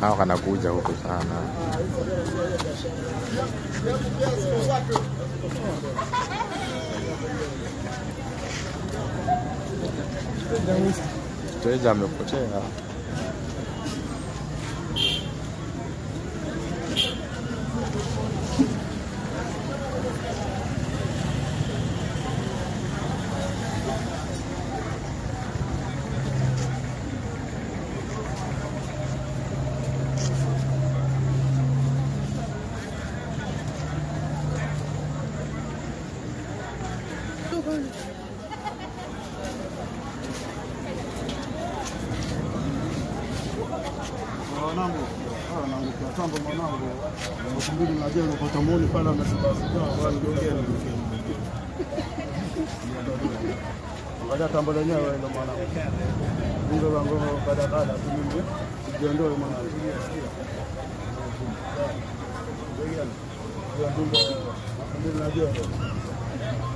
Hao kanakuja huko sana. Mteja amepotea. Mwanangu kwa tambo mwanangu mkumbili na jeu kwa tamoni pala na sababu wale ngongeni baada tambo lenyewe ndio mwanangu ndio wangu baada mimi jiondoe mwanangu ndio na jeu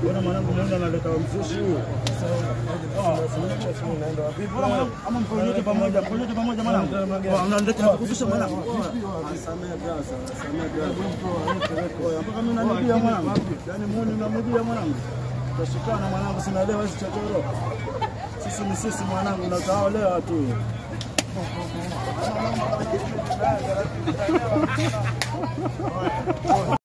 bwana mwanangu naenda naleta mzushi huyo naenda wapi ama mkonyote pamoja mwanangu unaleta kufisha mwanangu samea brasa mpaka mimi nanibia mwanangu yani muone unamibia mwanangu tutashikana mwanangu sinaelewa hizo chotoro sisi mwanangu na kaolewa tu